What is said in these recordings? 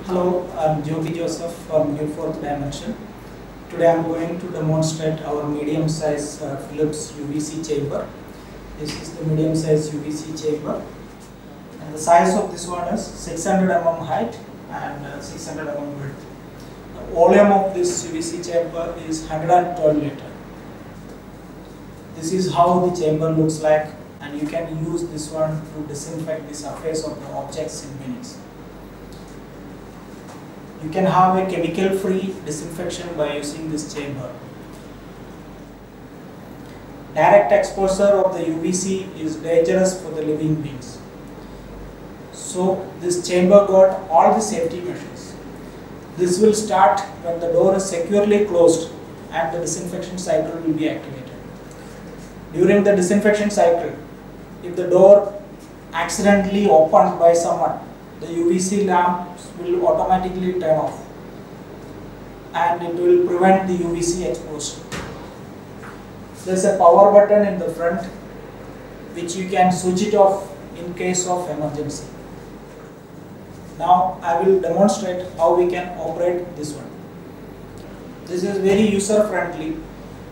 Hello, I'm Jogi Joseph from New Fourth Dimension. Today I'm going to demonstrate our medium size Philips UVC chamber. This is the medium size UVC chamber. And the size of this one is 600 mm height and 600 mm width. The volume of this UVC chamber is 112 liter. This is how the chamber looks like, and you can use this one to disinfect the surface of the objects in minutes. You can have a chemical-free disinfection by using this chamber. Direct exposure of the UVC is dangerous for the living beings. So this chamber got all the safety measures. This will start when the door is securely closed and the disinfection cycle will be activated. During the disinfection cycle, if the door accidentally opened by someone, the UVC lamps will automatically turn off and it will prevent the UVC exposure. There is a power button in the front which you can switch it off in case of emergency. Now I will demonstrate how we can operate this one. This is very user friendly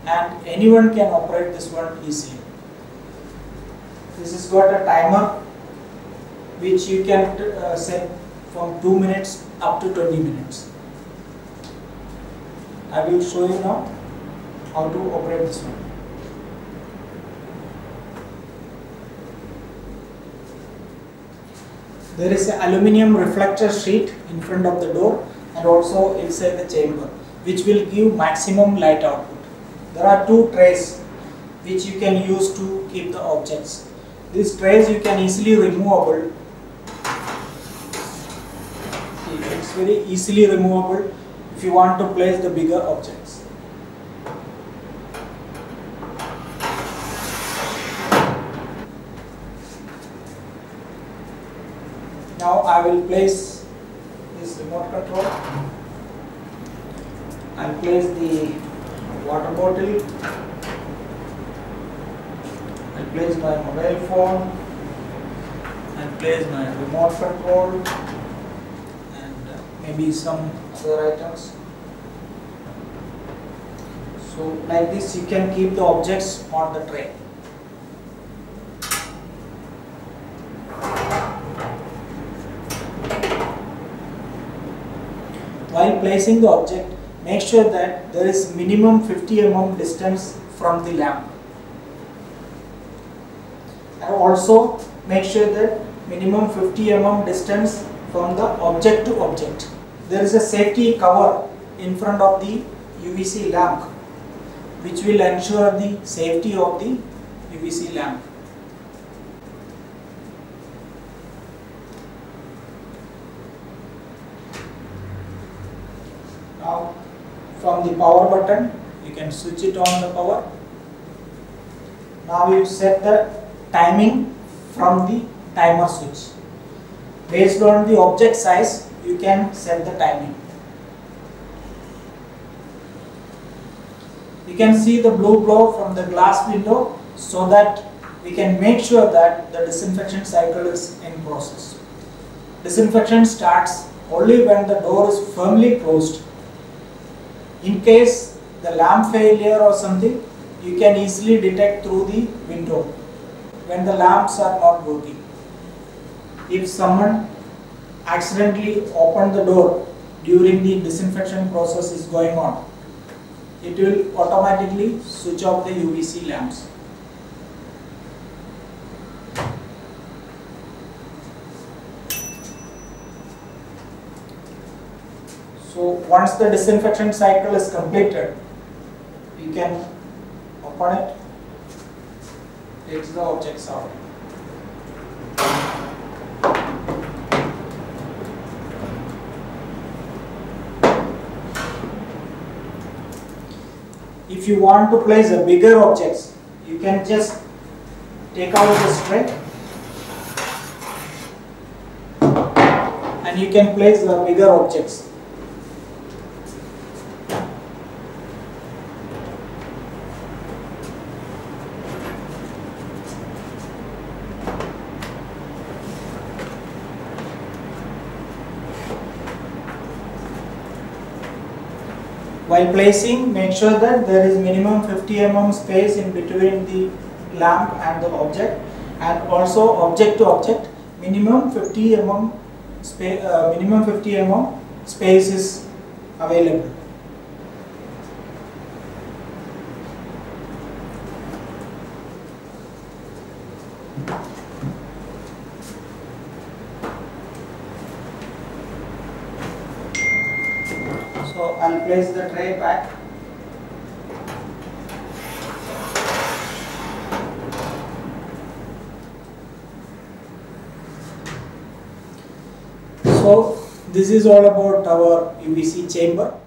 and anyone can operate this one easily. This has got a timer which you can set from 2 minutes up to 20 minutes. I will show you now how to operate this one. There is an aluminium reflector sheet in front of the door and also inside the chamber, which will give maximum light output. There are two trays which you can use to keep the objects. These trays you can easily removable. It's very easily removable if you want to place the bigger objects. Now I will place this remote control. I'll place the water bottle. I'll place my mobile phone. I'll place my remote control. Maybe some other items. So like this you can keep the objects on the tray. While placing the object, make sure that there is minimum 50 mm distance from the lamp. And also make sure that minimum 50 mm distance from the object to object. There is a safety cover in front of the UVC lamp which will ensure the safety of the UVC lamp. Now from the power button you can switch it on the power. Now you set the timing from the timer switch. Based on the object size, you can set the timing. You can see the blue glow from the glass window so that we can make sure that the disinfection cycle is in process. Disinfection starts only when the door is firmly closed. In case the lamp failure or something, you can easily detect through the window when the lamps are not working. If someone accidentally opened the door during the disinfection process is going on, it will automatically switch off the UVC lamps. So once the disinfection cycle is completed, you can open it, take the objects out. If you want to place a bigger objects, you can just take out this tray and you can place the bigger objects. While placing, make sure that there is minimum 50 mm space in between the lamp and the object, and also object to object minimum 50 mm space is available. So I'll place the tray back. So this is all about our UVC chamber.